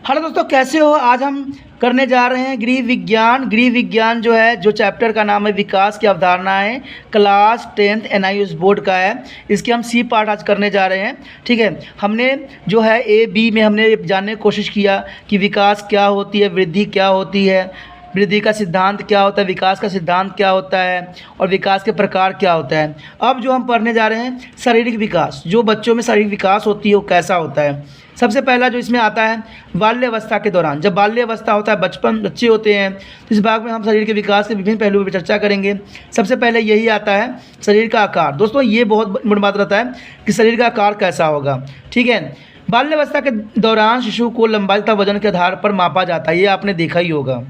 Hello दोस्तों, कैसे हो। आज हम करने जा रहे हैं गृह विज्ञान। गृह विज्ञान जो है, जो चैप्टर का नाम है विकास की अवधारणाएं, क्लास 10th NIOS बोर्ड का है। इसके हम सी पार्ट आज करने जा रहे हैं। ठीक है, हमने जो है A B में हमने जानने की कोशिश किया कि विकास क्या होती है, वृद्धि क्या होती है, वृद्धि का सिद्धांत क्या होता है, विकास का सिद्धांत क्या होता है और विकास के प्रकार क्या होता है। अब जो हम पढ़ने जा रहे हैं शारीरिक विकास, जो बच्चों में शारीरिक विकास होती है वो कैसा होता है। सबसे पहला जो इसमें आता है बाल्यावस्था के दौरान, जब बाल्यावस्था होता है, बच्चे होते हैं, तो इस भाग में हम शरीर के विकास के विभिन्न पहलुओं पर चर्चा करेंगे। सबसे पहले यही आता है शरीर का आकार। दोस्तों ये बहुत बड़ी बात रहता है कि शरीर का आकार कैसा होगा। ठीक है, बाल्यावस्था के दौरान शिशु को लंबाई तथा वजन के आधार पर मापा जाता है, ये आपने देखा ही होगा।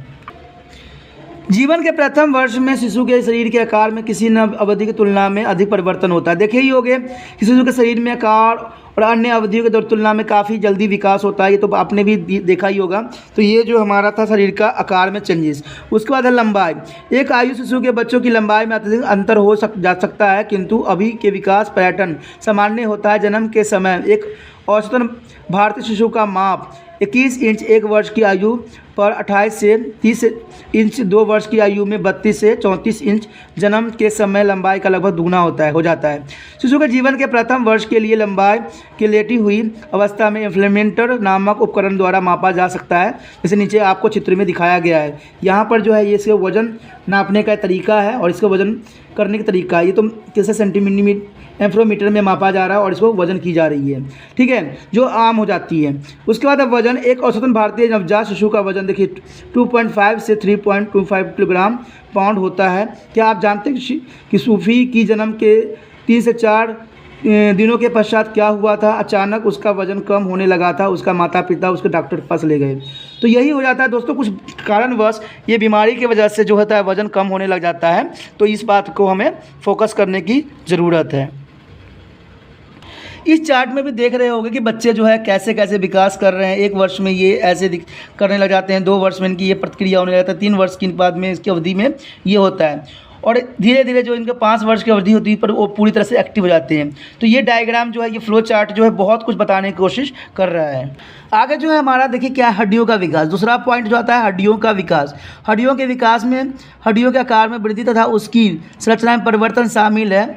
जीवन के प्रथम वर्ष में शिशु के शरीर के आकार में किसी न अवधि की तुलना में अधिक परिवर्तन होता है। देखे ही होंगे कि शिशु के शरीर में आकार और अन्य अवधियों की तुलना में काफ़ी जल्दी विकास होता है, ये तो आपने भी देखा ही होगा। तो ये जो हमारा था शरीर का आकार में चेंजेस। उसके बाद है लंबाई। एक आयु शिशु के बच्चों की लंबाई में अत्यधिक अंतर जा सकता है, किंतु अभी के विकास पैटर्न सामान्य होता है। जन्म के समय एक औसतन भारतीय शिशु का माप 21 इंच 1 वर्ष की आयु पर 28 से 30 इंच 2 वर्ष की आयु में 32 से 34 इंच जन्म के समय लंबाई का लगभग दुगना हो जाता है। शिशु के जीवन के प्रथम वर्ष के लिए लंबाई की लेटी हुई अवस्था में इम्प्लीमेंटर नामक उपकरण द्वारा मापा जा सकता है, जैसे नीचे आपको चित्र में दिखाया गया है। यहाँ पर जो है ये इसका वजन नापने का तरीका है और इसका वजन करने का तरीका है। ये तो कैसे सेंटीमीटर एम्फ्रोमीटर में मापा जा रहा है और इसको वजन की जा रही है। ठीक है, जो आम हो जाती है। उसके बाद अब वजन, एक औसतन भारतीय नवजात शिशु का वजन देखिए 2.5 से 3.25 किलोग्राम पाउंड होता है। क्या आप जानते हैं कि सूफी की जन्म के 3 से 4 दिनों के पश्चात क्या हुआ था? अचानक उसका वजन कम होने लगा था। उसका माता पिता उसके डॉक्टर के पास ले गए। तो यही हो जाता है दोस्तों, कुछ कारणवश ये बीमारी की वजह से जो होता है वजन कम होने लग जाता है। तो इस बात को हमें फोकस करने की ज़रूरत है। इस चार्ट में भी देख रहे होंगे कि बच्चे जो है कैसे कैसे विकास कर रहे हैं। 1 वर्ष में ये ऐसे करने लग जाते हैं, 2 वर्ष में इनकी ये प्रतिक्रिया होने लगता है, 3 वर्ष के बाद में इसकी अवधि में ये होता है, और धीरे धीरे जो इनके 5 वर्ष की अवधि होती है पर वो पूरी तरह से एक्टिव हो जाते हैं। तो ये डायग्राम जो है, ये फ्लो चार्ट जो है बहुत कुछ बताने की कोशिश कर रहा है। आगे जो है हमारा देखिए क्या है, हड्डियों का विकास। दूसरा पॉइंट जो आता है हड्डियों का विकास। हड्डियों के विकास में हड्डियों के आकार में वृद्धि तथा उसकी संरचना में परिवर्तन शामिल है।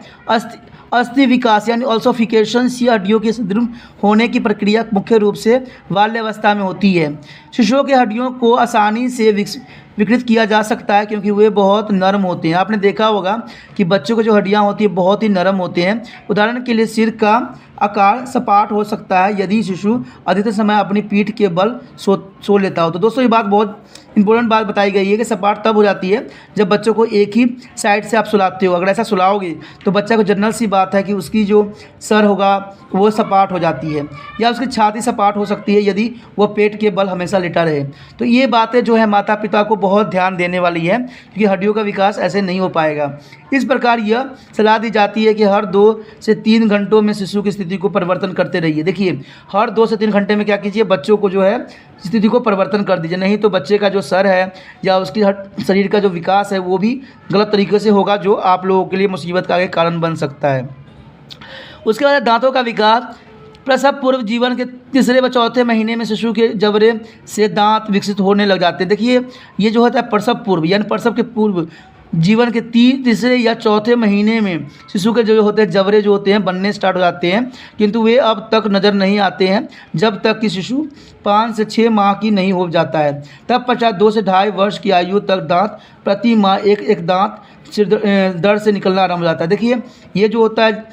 अस्थि विकास यानी ऑल्सोफिकेशन या हड्डियों के सुदृढ़ होने की प्रक्रिया मुख्य रूप से बाल्यावस्था में होती है। शिशुओं के हड्डियों को आसानी से विकृत किया जा सकता है क्योंकि वे बहुत नरम होते हैं। आपने देखा होगा कि बच्चों को जो हड्डियां होती है बहुत ही नरम होते हैं। उदाहरण के लिए सिर का आकार सपाट हो सकता है यदि शिशु अधिकतर समय अपनी पीठ के बल सो लेता हो। तो दोस्तों ये बात बहुत इंपॉर्टेंट बात बताई गई है कि सपाट तब हो जाती है जब बच्चों को एक ही साइड से आप सुलाते हो। अगर ऐसा सुलाओगे तो बच्चा को जनरल सी बात है कि उसकी जो सर होगा वो सपाट हो जाती है, या उसकी छाती सपाट हो सकती है यदि वो पेट के बल हमेशा लेटा रहे। तो ये बातें जो है माता पिता को बहुत ध्यान देने वाली है, क्योंकि हड्डियों का विकास ऐसे नहीं हो पाएगा। इस प्रकार यह सलाह दी जाती है कि हर 2 से 3 घंटों में शिशु की स्थिति को परिवर्तन करते रहिए। देखिए हर 2 से 3 घंटे में क्या कीजिए, बच्चों को जो है स्थिति को परिवर्तन कर दीजिए, नहीं तो बच्चे का जो सर है या उसकी शरीर का जो विकास है वो भी गलत तरीके से होगा, जो आप लोगों के लिए मुसीबत का एक कारण बन सकता है। उसके बाद दांतों का विकास। प्रसव पूर्व जीवन के 3 व 4 महीने में शिशु के जबड़े से दांत विकसित होने लग जाते हैं। देखिए ये जो होता है प्रसव पूर्व, यानी प्रसव के पूर्व जीवन के 3 या 4 महीने में शिशु के जो होते हैं जबड़े जो होते हैं बनने स्टार्ट हो जाते हैं, किंतु वे अब तक नज़र नहीं आते हैं जब तक कि शिशु 5 से 6 माह की नहीं हो जाता है। तब पश्चात 2 से 2.5 वर्ष की आयु तक दांत प्रति माह एक दांत दर्द से निकलना आरम्भ हो जाता है। देखिए ये जो होता है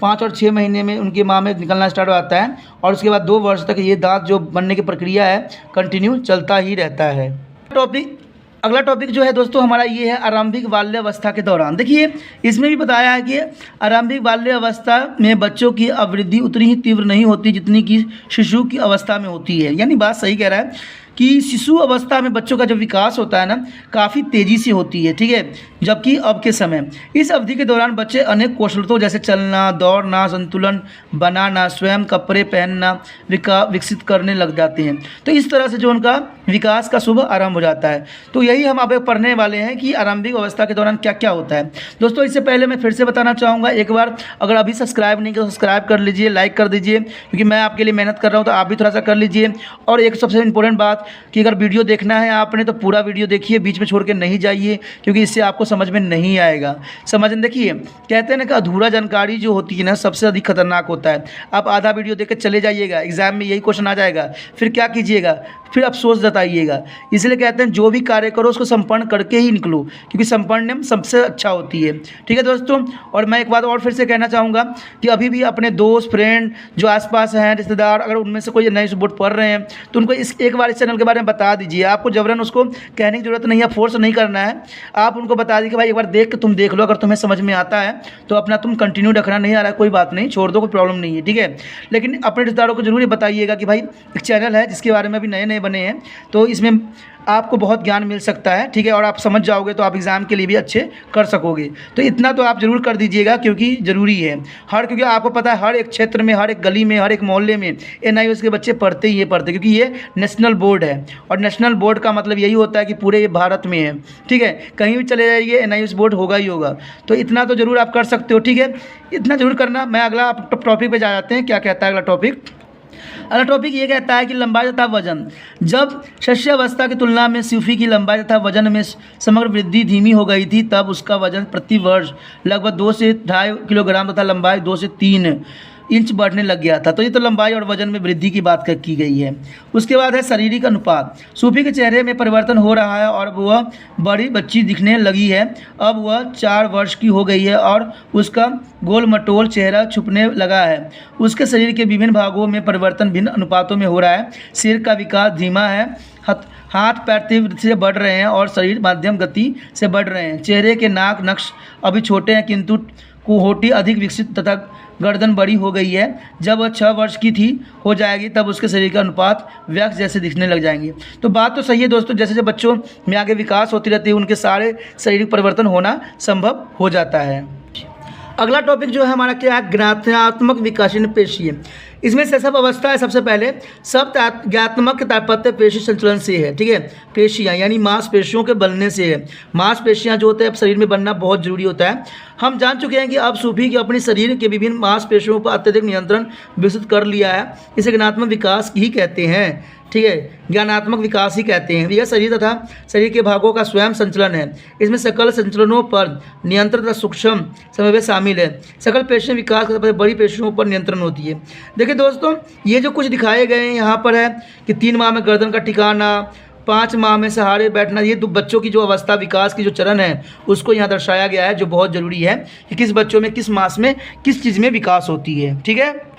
5 और 6 महीने में उनके माह में निकलना स्टार्ट हो जाता है, और उसके बाद 2 वर्ष तक ये दांत जो बनने की प्रक्रिया है कंटिन्यू चलता ही रहता है। अगला टॉपिक जो है दोस्तों हमारा ये है आरंभिक बाल्यावस्था के दौरान। देखिए इसमें भी बताया है कि आरंभिक बाल्यावस्था में बच्चों की अवृद्धि उतनी ही तीव्र नहीं होती जितनी कि शिशु की अवस्था में होती है। यानी बात सही कह रहा है कि शिशु अवस्था में बच्चों का जो विकास होता है ना, काफ़ी तेज़ी से होती है, ठीक है। जबकि अब के समय इस अवधि के दौरान बच्चे अनेक कौशलतों जैसे चलना, दौड़ना, संतुलन बनाना, स्वयं कपड़े पहनना विकसित करने लग जाते हैं। तो इस तरह से जो उनका विकास का शुभ आरंभ हो जाता है। तो यही हम अब पढ़ने वाले हैं कि आरंभिक अवस्था के दौरान क्या क्या होता है। दोस्तों, इससे पहले मैं फिर से बताना चाहूँगा एक बार, अगर अभी सब्सक्राइब नहीं किया तो सब्सक्राइब कर लीजिए, लाइक कर दीजिए, क्योंकि मैं आपके लिए मेहनत कर रहा हूँ, तो आप भी थोड़ा सा कर लीजिए। और एक सबसे इंपॉर्टेंट बात कि अगर वीडियो देखना है आपने तो पूरा वीडियो देखिए, बीच में छोड़ के नहीं जाइए, क्योंकि इससे आपको समझ में नहीं आएगा। देखिए, कहते हैं ना कि अधूरा जानकारी जो होती है ना, सबसे अधिक खतरनाक होता है। आप आधा वीडियो देख के चले जाइएगा, एग्जाम में यही क्वेश्चन आ जाएगा, फिर क्या कीजिएगा, फिर अफसोस जताइएगा। इसलिए कहते हैं जो भी कार्य करो उसको संपन्न करके ही निकलो, क्योंकि संपन्न सबसे अच्छा होती है, ठीक है दोस्तों। और मैं एक बात और फिर से कहना चाहूँगा कि अभी भी अपने दोस्त, फ्रेंड जो आसपास हैं, रिश्तेदार, अगर उनमें से कोई नई बोर्ड पढ़ रहे हैं तो उनको एक बार इस चैनल के बारे में बता दीजिए। आपको जबरन उसको कहने की ज़रूरत नहीं है, फोर्स नहीं करना है। आप उनको बता दीजिए कि भाई एक बार देख के तुम देख लो, अगर तुम्हें समझ में आता है तो अपना तुम कंटिन्यू रखना, नहीं आ रहा है कोई बात नहीं, छोड़ दो, कोई प्रॉब्लम नहीं है, ठीक है। लेकिन अपने रिश्तेदारों को जरूर ये बताइएगा कि भाई एक चैनल है जिसके बारे में अभी नए नए बने हैं, तो इसमें आपको बहुत ज्ञान मिल सकता है, ठीक है। और आप समझ जाओगे तो आप एग्ज़ाम के लिए भी अच्छे कर सकोगे। तो इतना तो आप ज़रूर कर दीजिएगा, क्योंकि ज़रूरी है। क्योंकि आपको पता है हर एक क्षेत्र में, हर एक गली में, हर एक मोहल्ले में NIOS के बच्चे पढ़ते ही पढ़ते, क्योंकि ये नेशनल बोर्ड है। और नेशनल बोर्ड का मतलब यही होता है कि पूरे ये भारत में है, ठीक है। कहीं भी चले जाइए NIOS बोर्ड होगा ही होगा। तो इतना तो ज़रूर आप कर सकते हो, ठीक है, इतना ज़रूर करना। मैं अगला टॉपिक पर जा जाते हैं। क्या कहता है अगला टॉपिक? अगला टॉपिक ये कहता है कि लंबाई तथा वजन। जब शस्यावस्था की तुलना में सूफी की लंबाई तथा वजन में समग्र वृद्धि धीमी हो गई थी, तब उसका वजन प्रति वर्ष लगभग 2 से 2.5 किलोग्राम तथा लंबाई 2 से 3 इंच बढ़ने लग गया था। तो ये तो लंबाई और वजन में वृद्धि की बात की गई है। उसके बाद है शारीरिक अनुपात। सूफी के चेहरे में परिवर्तन हो रहा है और वह बड़ी बच्ची दिखने लगी है। अब वह 4 वर्ष की हो गई है और उसका गोल मटोल चेहरा छुपने लगा है। उसके शरीर के विभिन्न भागों में परिवर्तन भिन्न अनुपातों में हो रहा है। सिर का विकास धीमा है, हाथ पैर तीव्र से बढ़ रहे हैं और शरीर मध्यम गति से बढ़ रहे हैं। चेहरे के नाक नक्श अभी छोटे हैं, किंतु कुहोटी अधिक विकसित तथा गर्दन बड़ी हो गई है। जब वह 6 वर्ष की हो जाएगी तब उसके शरीर का अनुपात व्यक्ति जैसे दिखने लग जाएंगे। तो बात तो सही है दोस्तों, जैसे जैसे बच्चों में आगे विकास होती रहती है उनके सारे शारीरिक परिवर्तन होना संभव हो जाता है। अगला टॉपिक जो है हमारा क्या है? ज्ञानात्मक विकासीय पेशी। इसमें से सब अवस्था है। सबसे पहले सब ज्ञानात्मक के तात्पर्य पेशी संचलन से है, ठीक है। पेशियाँ यानी मांसपेशियों के बनने से है। मांसपेशियाँ जो होते हैं अब शरीर में बनना बहुत जरूरी होता है। हम जान चुके हैं कि अब सूफी के अपने शरीर के विभिन्न मांसपेशियों पर अत्यधिक नियंत्रण विकसित कर लिया है। इसे ज्ञानात्मक विकास ही कहते हैं, ठीक है, ज्ञानात्मक विकास ही कहते हैं। यह शरीर तथा शरीर के भागों का स्वयं संचलन है। इसमें सकल संचलनों पर नियंत्रण तथा सूक्ष्म समन्वय शामिल है। सकल पेशियाँ विकास के बड़ी पेशियों पर नियंत्रण होती है। देखिए दोस्तों, ये जो कुछ दिखाए गए हैं यहाँ पर है कि 3 माह में गर्दन का टिकाना, 5 माह में सहारे बैठना, ये बच्चों की जो अवस्था विकास की जो चरण है उसको यहाँ दर्शाया गया है, जो बहुत ज़रूरी है कि किस बच्चों में किस मास में किस चीज़ में विकास होती है, ठीक है।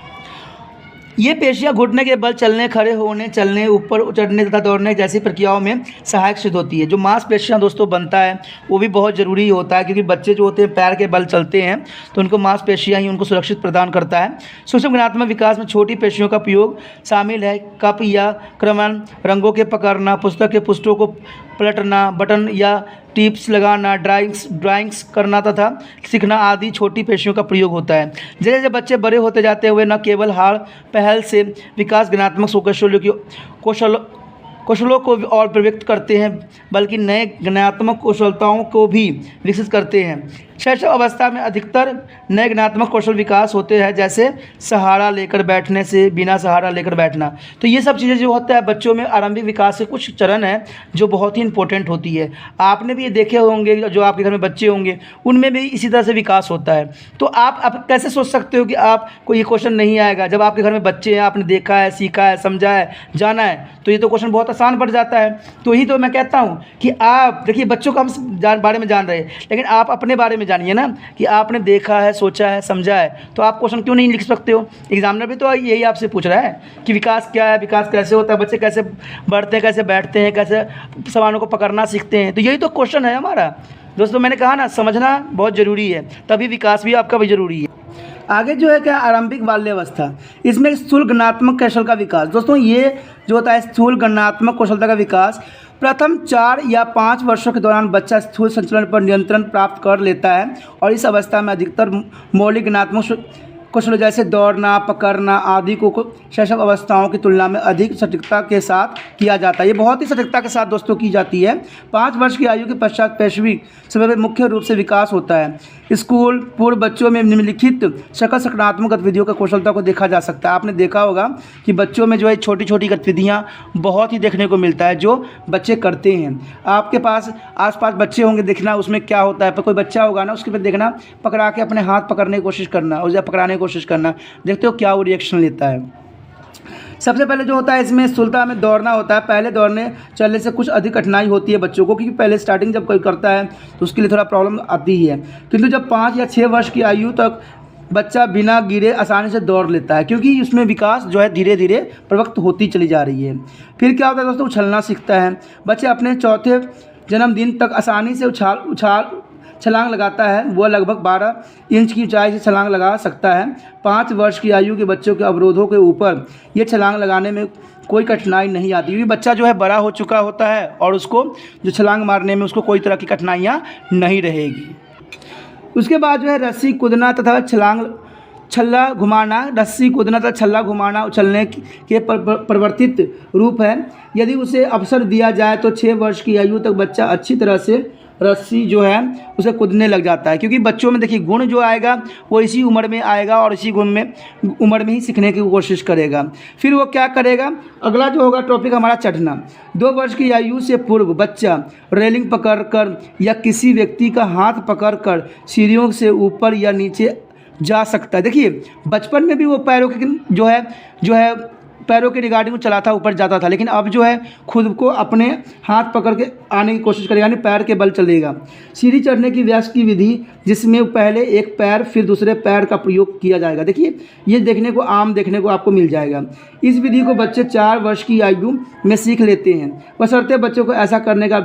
ये पेशियाँ घुटने के बल चलने, खड़े होने, चलने, ऊपर चढ़ने तथा दौड़ने जैसी प्रक्रियाओं में सहायक सिद्ध होती है। जो मांसपेशियाँ दोस्तों बनता है वो भी बहुत ज़रूरी होता है, क्योंकि बच्चे जो होते हैं पैर के बल चलते हैं तो उनको मांसपेशियाँ ही उनको सुरक्षित प्रदान करता है। सूक्ष्म ज्ञानात्मक विकास में छोटी पेशियों का प्रयोग शामिल है। कप या क्रमण, रंगों के पकड़ना, पुस्तक के पृष्ठों को पलटना, बटन या टिप्स लगाना, ड्राइंग्स करना तथा सीखना आदि छोटी पेशियों का प्रयोग होता है। जैसे जैसे बच्चे बड़े होते जाते हैं वे न केवल हाल पहल से विकास ज्ञानात्मक कौशलों को और प्रवृत्त करते हैं, बल्कि नए ज्ञानात्मक कौशलताओं को भी विकसित करते हैं। शैशव अवस्था में अधिकतर नए ज्ञानात्मक कौशल विकास होते हैं, जैसे सहारा लेकर बैठने से बिना सहारा लेकर बैठना। तो ये सब चीज़ें जो होता है बच्चों में आरंभिक विकास के कुछ चरण हैं जो बहुत ही इंपॉर्टेंट होती है। आपने भी ये देखे होंगे, जो आपके घर में बच्चे होंगे उनमें भी इसी तरह से विकास होता है। तो आप कैसे सोच सकते हो कि आपको ये क्वेश्चन नहीं आएगा? जब आपके घर में बच्चे हैं, आपने देखा है, सीखा है, समझा है, जाना है, तो ये तो क्वेश्चन बहुत आसान पड़ जाता है। तो यही तो मैं कहता हूँ कि आप देखिए, बच्चों को हम बारे में जान रहे हैं, लेकिन आप अपने बारे में जानिए ना, कि आपने देखा है, सोचा है, समझा है, तो आप क्वेश्चन क्यों नहीं लिख सकते हो? एग्जामिनर भी तो यही आपसे पूछ रहा है कि विकास क्या है, विकास कैसे होता है, बच्चे कैसे बढ़ते हैं, कैसे बैठते हैं, कैसे सामानों को पकड़ना सीखते हैं। तो यही तो क्वेश्चन है हमारा। दोस्तों मैंने कहा ना, समझना बहुत ज़रूरी है, तभी विकास भी आपका भी ज़रूरी है। आगे जो है क्या, आरंभिक बाल्यावस्था, इसमें स्थूल गणनात्मक कौशल का विकास। दोस्तों ये जो होता है स्थूल गणनात्मक कौशलता का विकास, प्रथम 4 या 5 वर्षों के दौरान बच्चा स्थूल संचलन पर नियंत्रण प्राप्त कर लेता है और इस अवस्था में अधिकतर मौलिक गणनात्मक कौशल जैसे दौड़ना, पकड़ना आदि को शैशव अवस्थाओं की तुलना में अधिक सटीकता के साथ किया जाता है। ये बहुत ही सटीकता के साथ दोस्तों की जाती है। 5 वर्ष की आयु के पश्चात पेशवी समय में मुख्य रूप से विकास होता है। स्कूल पूर्व बच्चों में निम्नलिखित सकल सकारात्मक गतिविधियों का कौशलता को देखा जा सकता है। आपने देखा होगा कि बच्चों में जो है छोटी छोटी गतिविधियाँ बहुत ही देखने को मिलता है जो बच्चे करते हैं। आपके पास आसपास बच्चे होंगे, देखना उसमें क्या होता है। पर कोई बच्चा होगा ना, उसके पे देखना, पकड़ा के अपने हाथ पकड़ने की कोशिश करना और या पकड़ाने की कोशिश करना, देखते हो क्या वो रिएक्शन लेता है। सबसे पहले जो होता है इसमें स्थूलता में दौड़ना होता है। पहले दौड़ने चलने से कुछ अधिक कठिनाई होती है बच्चों को, क्योंकि पहले स्टार्टिंग जब कोई करता है तो उसके लिए थोड़ा प्रॉब्लम आती ही है। किंतु जब 5 या 6 वर्ष की आयु तक बच्चा बिना गिरे आसानी से दौड़ लेता है, क्योंकि उसमें विकास जो है धीरे धीरे प्रवक्त होती चली जा रही है। फिर क्या होता है दोस्तों, उछलना सीखता है। बच्चे अपने चौथे जन्मदिन तक आसानी से छलांग लगाता है। वह लगभग 12 इंच की ऊंचाई से छलांग लगा सकता है। 5 वर्ष की आयु के बच्चों के अवरोधों के ऊपर ये छलांग लगाने में कोई कठिनाई नहीं आती, क्योंकि बच्चा जो है बड़ा हो चुका होता है और उसको जो छलांग मारने में उसको कोई तरह की कठिनाइयाँ नहीं रहेगी। उसके बाद जो है रस्सी कूदना तथा छल्ला घुमाना। रस्सी कूदना तथा छल्ला घुमाना उछलने के परिवर्तित रूप है। यदि उसे अवसर दिया जाए तो 6 वर्ष की आयु तक बच्चा अच्छी तरह से रस्सी जो है उसे कूदने लग जाता है, क्योंकि बच्चों में देखिए गुण जो आएगा वो इसी उम्र में आएगा और इसी उम्र में ही सीखने की कोशिश करेगा। फिर वो क्या करेगा, अगला जो होगा टॉपिक हमारा चढ़ना। 2 वर्ष की आयु से पूर्व बच्चा रेलिंग पकड़कर या किसी व्यक्ति का हाथ पकड़कर सीढ़ियों से ऊपर या नीचे जा सकता है। देखिए बचपन में भी वो पैरों के जो है पैरों के रिगार्डिंग चला था, ऊपर जाता था, लेकिन अब जो है खुद को अपने हाथ पकड़ के आने की कोशिश करेगा, यानी पैर के बल चलेगा। सीढ़ी चढ़ने की व्यास की विधि, जिसमें पहले एक पैर फिर दूसरे पैर का प्रयोग किया जाएगा। देखिए ये देखने को आपको मिल जाएगा। इस विधि को बच्चे 4 वर्ष की आयु में सीख लेते हैं, बशर्ते बच्चों को ऐसा करने का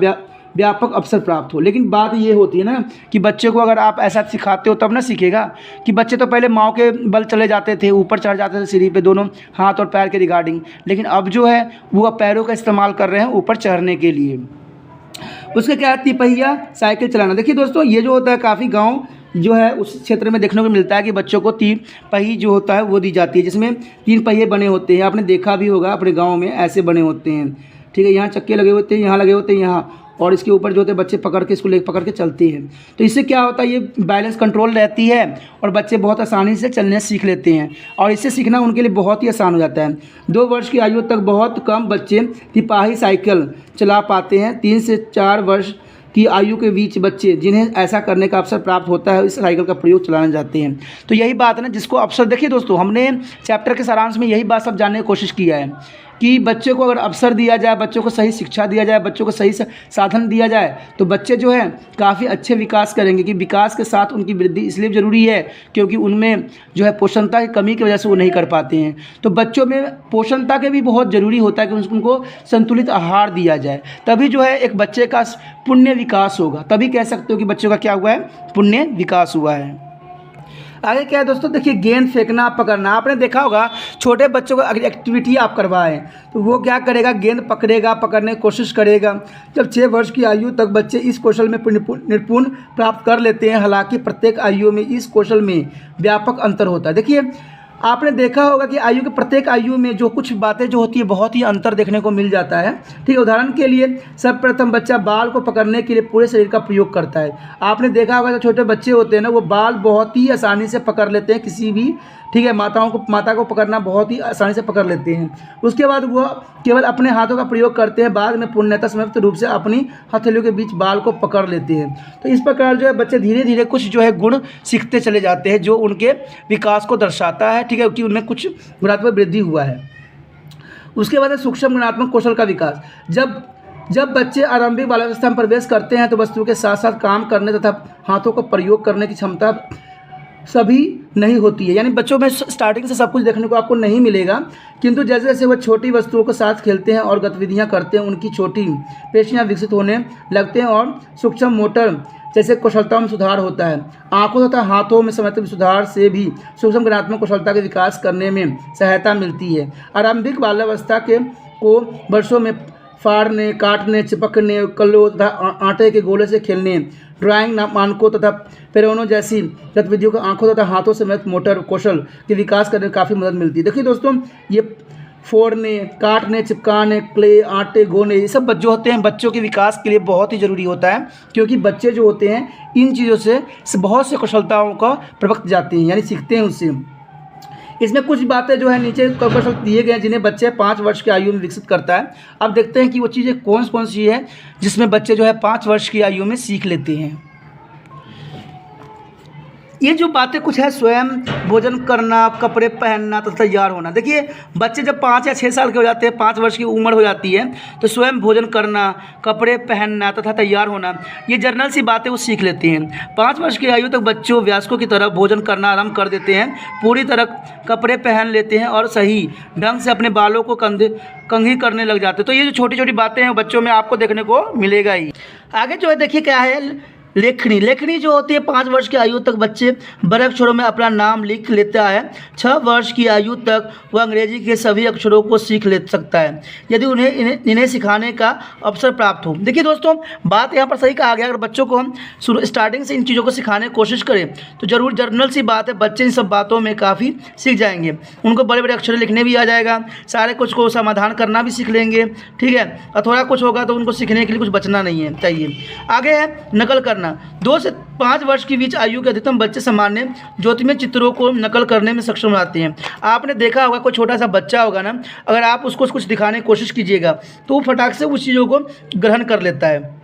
व्यापक अवसर प्राप्त हो। लेकिन बात ये होती है ना कि बच्चे को अगर आप ऐसा सिखाते हो तब ना सीखेगा। कि बच्चे तो पहले माँ के बल चले जाते थे, ऊपर चढ़ जाते थे सीढ़ी पे दोनों हाथ और पैर के रिगार्डिंग, लेकिन अब जो है वो पैरों का इस्तेमाल कर रहे हैं ऊपर चढ़ने के लिए। उसके क्या है, तिपहिया साइकिल चलाना। देखिए दोस्तों ये जो होता है काफ़ी गाँव जो है उस क्षेत्र में देखने को मिलता है कि बच्चों को 3 पहिए जो होता है वो दी जाती है, जिसमें 3 पहिए बने होते हैं। आपने देखा भी होगा अपने गाँव में ऐसे बने होते हैं, ठीक है। यहाँ चक्के लगे होते हैं, यहाँ लगे होते हैं, यहाँ, और इसके ऊपर जो होते हैं बच्चे पकड़ के इसको ले पकड़ के चलते हैं। तो इससे क्या होता है, ये बैलेंस कंट्रोल रहती है और बच्चे बहुत आसानी से चलने सीख लेते हैं और इससे सीखना उनके लिए बहुत ही आसान हो जाता है। 2 वर्ष की आयु तक बहुत कम बच्चे तिपाही साइकिल चला पाते हैं। 3 से 4 वर्ष की आयु के बीच बच्चे जिन्हें ऐसा करने का अवसर प्राप्त होता है इस साइकिल का प्रयोग चलाने जाते हैं। तो यही बात है ना, जिसको अवसर, देखिए दोस्तों हमने चैप्टर के सारांश में यही बात सब जानने की कोशिश किया है कि बच्चे को अगर अवसर दिया जाए, बच्चों को सही शिक्षा दिया जाए, बच्चों को सही साधन दिया जाए तो बच्चे जो है काफ़ी अच्छे विकास करेंगे। कि विकास के साथ उनकी वृद्धि इसलिए ज़रूरी है क्योंकि उनमें जो है पोषणता की कमी की वजह से वो नहीं कर पाते हैं। तो बच्चों में पोषणता के भी बहुत ज़रूरी होता है कि उनको संतुलित आहार दिया जाए, तभी जो है एक बच्चे का पुण्य विकास होगा। तभी कह सकते हो कि बच्चों का क्या हुआ है, पुण्य विकास हुआ है। आगे क्या है दोस्तों, देखिए गेंद फेंकना पकड़ना। आपने देखा होगा छोटे बच्चों को अगर एक्टिविटी आप करवाएं तो वो क्या करेगा, गेंद पकड़ेगा, पकड़ने की कोशिश करेगा। जब 6 वर्ष की आयु तक बच्चे इस कौशल में निपुण प्राप्त कर लेते हैं। हालांकि प्रत्येक आयु में इस कौशल में व्यापक अंतर होता है। देखिए आपने देखा होगा कि आयु के प्रत्येक आयु में जो कुछ बातें जो होती है बहुत ही अंतर देखने को मिल जाता है, ठीक है। उदाहरण के लिए सर्वप्रथम बच्चा बाल को पकड़ने के लिए पूरे शरीर का प्रयोग करता है। आपने देखा होगा जो छोटे बच्चे होते हैं ना, वो बाल बहुत ही आसानी से पकड़ लेते हैं किसी भी, ठीक है। माता को पकड़ना बहुत ही आसानी से पकड़ लेते हैं। उसके बाद वो केवल अपने हाथों का प्रयोग करते हैं, बाद में पूर्णतः समाप्त रूप से अपनी हथेलियों के बीच बाल को पकड़ लेते हैं। तो इस प्रकार जो है बच्चे धीरे धीरे कुछ जो है गुण सीखते चले जाते हैं जो उनके विकास को दर्शाता है, ठीक है, कि उनमें कुछ गुणात्मक वृद्धि हुआ है। उसके बाद सूक्ष्म गुणात्मक कौशल का विकास। जब बच्चे आरंभिक बाल्यावस्था में प्रवेश करते हैं तो वस्तुओं के साथ साथ काम करने तथा हाथों को प्रयोग करने की क्षमता सभी नहीं होती है। यानी बच्चों में स्टार्टिंग से सब कुछ देखने को आपको नहीं मिलेगा, किंतु जैसे जैसे वो छोटी वस्तुओं के साथ खेलते हैं और गतिविधियां करते हैं, उनकी छोटी पेशियां विकसित होने लगते हैं और सूक्ष्म मोटर जैसे कुशलताओं में सुधार होता है। आंखों तथा हाथों में समय सुधार से भी सूक्ष्म गुणात्मक कुशलता के विकास करने में सहायता मिलती है। आरंभिक बाल्यावस्था के को वर्षों में फाड़ने, काटने, चिपकने, कल्लों तथा आटे के गोले से खेलने, ड्राइंग, मानकों तथा पेरोनों जैसी गतिविधियों को आंखों तथा हाथों समेत मोटर कौशल के विकास करने में काफ़ी मदद मिलती है। देखिए दोस्तों, ये फोड़ने, काटने, चिपकाने, क्ले, आटे गोने, ये सब जो होते हैं बच्चों के विकास के लिए बहुत ही ज़रूरी होता है, क्योंकि बच्चे जो होते हैं इन चीज़ों से बहुत से कुशलताओं का प्रवक्त जाते हैं, यानी सीखते हैं उससे। इसमें कुछ बातें जो है नीचे कौशल दिए गए हैं जिन्हें बच्चे 5 वर्ष की आयु में विकसित करता है। अब देखते हैं कि वो चीज़ें कौन कौन सी है जिसमें बच्चे जो है 5 वर्ष की आयु में सीख लेते हैं। ये जो बातें कुछ है, स्वयं भोजन करना, कपड़े पहनना तो तैयार होना। देखिए बच्चे जब 5 या 6 साल के हो जाते हैं, 5 वर्ष की उम्र हो जाती है, तो स्वयं भोजन करना, कपड़े पहनना तथा तैयार होना, ये जनरल सी बातें वो सीख लेते हैं। 5 वर्ष की आयु तक बच्चों वयस्कों की तरह भोजन करना आरंभ कर देते हैं, पूरी तरह कपड़े पहन लेते हैं और सही ढंग से अपने बालों को कंघी करने लग जाते हैं। तो ये जो छोटी छोटी बातें हैं बच्चों में आपको देखने को मिलेगा ही। आगे जो है देखिए क्या है, लेखनी जो होती है 5 वर्ष की आयु तक बच्चे बड़े अक्षरों में अपना नाम लिख लेता है। 6 वर्ष की आयु तक वह अंग्रेजी के सभी अक्षरों को सीख ले सकता है यदि उन्हें इन्हें सिखाने का अवसर प्राप्त हो। देखिए दोस्तों, बात यहाँ पर सही कहा गया, अगर बच्चों को हम स्टार्टिंग से इन चीज़ों को सिखाने की कोशिश करें तो जरूर जनरल सी बात है, बच्चे इन सब बातों में काफ़ी सीख जाएंगे। उनको बड़े बड़े अक्षर लिखने भी आ जाएगा, सारे कुछ को समाधान करना भी सीख लेंगे, ठीक है। और थोड़ा कुछ होगा तो उनको सीखने के लिए कुछ बचना नहीं है चाहिए। आगे है नकल करना। 2 से 5 वर्ष के बीच आयु के अधिकतम बच्चे सामान्य ज्योतिर्मय चित्रों को नकल करने में सक्षम रहते हैं। आपने देखा होगा कोई छोटा सा बच्चा होगा ना, अगर आप उसको कुछ दिखाने की कोशिश कीजिएगा तो वो फटाक से उस चीज़ों को ग्रहण कर लेता है।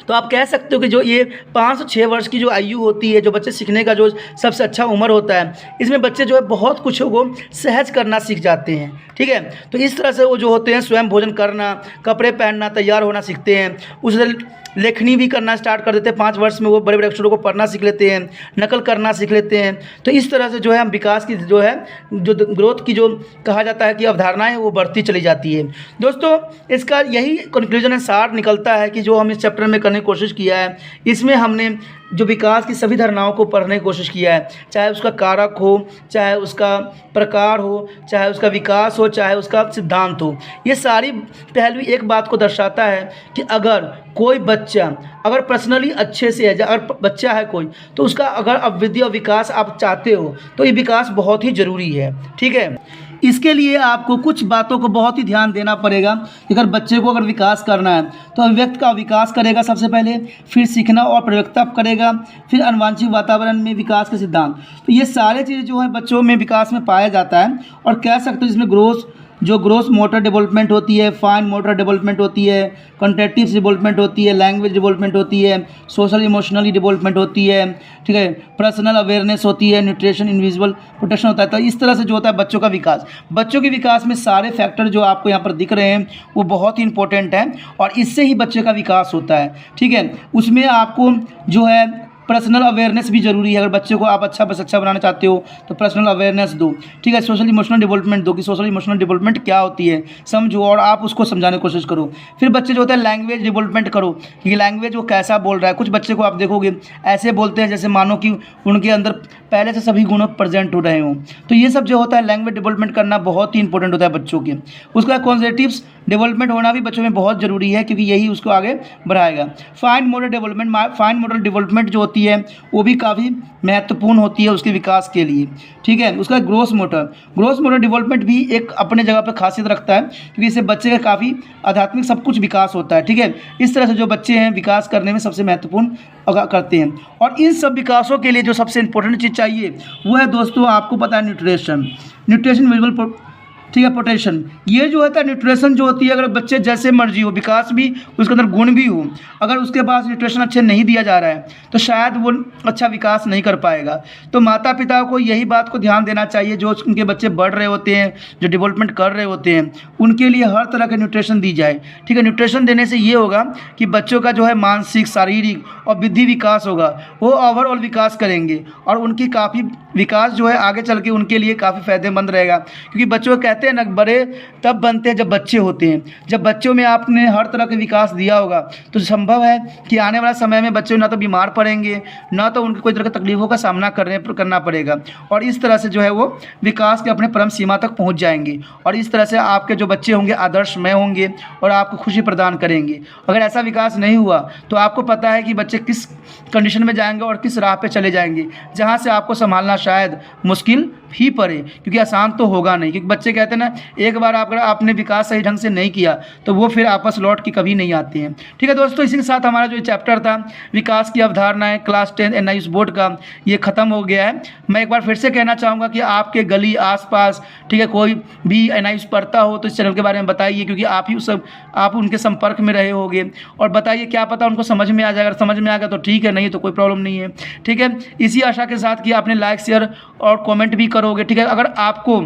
तो आप कह सकते हो कि जो ये 5 से 6 वर्ष की जो आयु होती है, जो बच्चे सीखने का जो सबसे अच्छा उम्र होता है, इसमें बच्चे जो है बहुत कुछ को सहज करना सीख जाते हैं, ठीक है। तो इस तरह से वो जो होते हैं स्वयं भोजन करना, कपड़े पहनना, तैयार होना सीखते हैं। उससे लेखनी भी करना स्टार्ट कर देते हैं। 5 वर्ष में वो बड़े बड़े अक्षरों को पढ़ना सीख लेते हैं, नकल करना सीख लेते हैं। तो इस तरह से जो है हम विकास की जो है जो ग्रोथ की जो कहा जाता है कि अवधारणाएं वो बढ़ती चली जाती है। दोस्तों, इसका यही कंक्लूजन है, सार निकलता है कि जो हम इस चैप्टर में करने की कोशिश किया है, इसमें हमने जो विकास की सभी धारणाओं को पढ़ने की कोशिश किया है, चाहे उसका कारक हो, चाहे उसका प्रकार हो, चाहे उसका विकास हो, चाहे उसका सिद्धांत हो। ये सारी पहलू एक बात को दर्शाता है कि अगर कोई बच्चा अगर पर्सनली अच्छे से है, अगर बच्चा है कोई, तो उसका अगर अभिवृद्धि और विकास आप चाहते हो तो ये विकास बहुत ही ज़रूरी है, ठीक है। इसके लिए आपको कुछ बातों को बहुत ही ध्यान देना पड़ेगा। अगर बच्चे को अगर विकास करना है तो अभिव्यक्ति का विकास करेगा सबसे पहले, फिर सीखना और प्रयोक्ता करेगा, फिर आनुवंशिक वातावरण में विकास के सिद्धांत। तो ये सारे चीज़ें जो है बच्चों में विकास में पाया जाता है। और कह सकते हो इसमें ग्रोस मोटर डेवलपमेंट होती है, फाइन मोटर डेवलपमेंट होती है, कंटेटिव डेवलपमेंट होती है, लैंग्वेज डेवलपमेंट होती है, सोशल इमोशनली डेवलपमेंट होती है, ठीक है, पर्सनल अवेयरनेस होती है, न्यूट्रिशन इंडिविजुअल प्रोटेक्शन होता है। तो इस तरह से जो होता है बच्चों का विकास, बच्चों के विकास में सारे फैक्टर जो आपको यहाँ पर दिख रहे हैं वो बहुत ही इंपॉर्टेंट हैं और इससे ही बच्चे का विकास होता है, ठीक है। उसमें आपको जो है पर्सनल अवेयरनेस भी ज़रूरी है। अगर बच्चे को आप अच्छा बनाना चाहते हो तो पर्सनल अवेयरनेस दो, ठीक है। सोशल इमोशनल डेवलपमेंट दो कि सोशल इमोशनल डेवलपमेंट क्या होती है समझो और आप उसको समझाने की कोशिश करो। फिर बच्चे जो होता है लैंग्वेज डेवलपमेंट करो कि लैंग्वेज वो कैसा बोल रहा है। कुछ बच्चे को आप देखोगे ऐसे बोलते हैं जैसे मानो कि उनके अंदर पहले से सभी गुण प्रेजेंट हो रहे हों। तो ये सब जो होता है लैंग्वेज डेवलपमेंट करना बहुत ही इंपॉर्टेंट होता है बच्चों के। उसका कॉन्सेप्टिव्स डेवलपमेंट होना भी बच्चों में बहुत ज़रूरी है क्योंकि यही उसको आगे बढ़ाएगा। फाइन मोटर डेवलपमेंट जो होती है वो भी काफ़ी महत्वपूर्ण होती है उसके विकास के लिए, ठीक है। उसका ग्रोस मोटर डेवलपमेंट भी एक अपने जगह पर खासियत रखता है क्योंकि इससे बच्चे का काफ़ी आध्यात्मिक सब कुछ विकास होता है, ठीक है। इस तरह से जो बच्चे हैं विकास करने में सबसे महत्वपूर्ण करते हैं। और इन सब विकासों के लिए जो सबसे इंपॉर्टेंट चीज़ चाहिए वो है दोस्तों, आपको पता है न्यूट्रिशन विजुअल, ठीक है, पोटेंशियल। ये जो होता है न्यूट्रिशन जो होती है, अगर बच्चे जैसे मर्जी हो, विकास भी उसके अंदर गुण भी हो, अगर उसके पास न्यूट्रिशन अच्छे नहीं दिया जा रहा है तो शायद वो अच्छा विकास नहीं कर पाएगा। तो माता पिता को यही बात को ध्यान देना चाहिए, जो उनके बच्चे बढ़ रहे होते हैं, जो डेवलपमेंट कर रहे होते हैं, उनके लिए हर तरह के न्यूट्रिशन दी जाए, ठीक है। न्यूट्रिशन देने से ये होगा कि बच्चों का जो है मानसिक, शारीरिक और बुद्धि विकास होगा, वो ओवरऑल विकास करेंगे और उनकी काफ़ी विकास जो है आगे चल के उनके लिए काफ़ी फ़ायदेमंद रहेगा। क्योंकि बच्चों को कहते हैं ना, बड़े तब बनते हैं जब बच्चे होते हैं। जब बच्चों में आपने हर तरह के विकास दिया होगा तो संभव है कि आने वाला समय में बच्चे ना तो बीमार पड़ेंगे, ना तो उनको कोई तरह की तकलीफ़ों का सामना करना पड़ेगा, और इस तरह से जो है वो विकास के अपने परम सीमा तक पहुँच जाएंगे। और इस तरह से आपके जो बच्चे होंगे आदर्शमय होंगे और आपको खुशी प्रदान करेंगे। अगर ऐसा विकास नहीं हुआ तो आपको पता है कि बच्चे किस कंडीशन में जाएंगे और किस राह पे चले जाएंगे, जहाँ से आपको संभालना शायद मुश्किल ही पड़े, क्योंकि आसान तो होगा नहीं। क्योंकि बच्चे कहते हैं ना, एक बार अगर आपने विकास सही ढंग से नहीं किया तो वो फिर आपस लौट के कभी नहीं आते हैं। ठीक है दोस्तों, इसी के साथ हमारा जो चैप्टर था विकास की अवधारणाएं क्लास 10 NIS बोर्ड का, ये ख़त्म हो गया है। मैं एक बार फिर से कहना चाहूँगा कि आपके गली आसपास, ठीक है, कोई भी NIS पढ़ता हो तो इस चैनल के बारे में बताइए, क्योंकि आप उनके संपर्क में रहे होंगे, और बताइए, क्या पता उनको समझ में आ जाए। अगर समझ में आ गया तो ठीक है, नहीं तो कोई प्रॉब्लम नहीं है। ठीक है, इसी आशा के साथ कि आपने लाइक शेयर और कमेंट भी करोगे। ठीक है, अगर आपको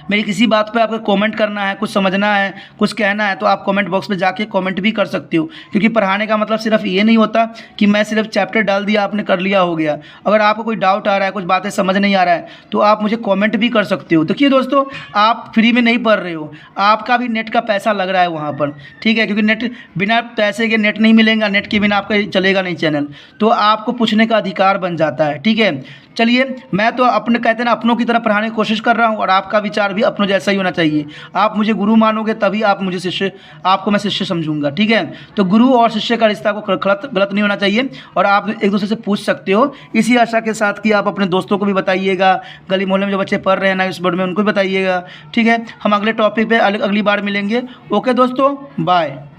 मेरी किसी बात पे आपको कमेंट करना है, कुछ समझना है, कुछ कहना है, तो आप कमेंट बॉक्स में जाके कमेंट भी कर सकते हो। क्योंकि पढ़ाने का मतलब सिर्फ ये नहीं होता कि मैं सिर्फ चैप्टर डाल दिया, आपने कर लिया, हो गया। अगर आपको कोई डाउट आ रहा है, कुछ बातें समझ नहीं आ रहा है, तो आप मुझे कमेंट भी कर सकते हो। देखिए दोस्तों, आप फ्री में नहीं पढ़ रहे हो, आपका भी नेट का पैसा लग रहा है वहाँ पर। ठीक है, क्योंकि नेट, बिना पैसे के नेट नहीं मिलेगा, नेट के बिना आपका चलेगा नहीं चैनल, तो आपको पूछने का अधिकार बन जाता है। ठीक है, चलिए, मैं तो अपने, कहते हैं ना, अपनों की तरह पढ़ाने की कोशिश कर रहा हूँ, और आपका विचार भी अपनों जैसा ही होना चाहिए। आप मुझे गुरु मानोगे तभी आप मुझे शिष्य, आपको मैं शिष्य समझूंगा। ठीक है, तो गुरु और शिष्य का रिश्ता को गलत नहीं होना चाहिए, और आप एक दूसरे से पूछ सकते हो। इसी आशा के साथ कि आप अपने दोस्तों को भी बताइएगा, गली मोहल्ले में जो बच्चे पढ़ रहे हैं NIS बोर्ड में, उनको भी बताइएगा। ठीक है, हम अगले टॉपिक पे अगली बार मिलेंगे। ओके दोस्तों, बाय।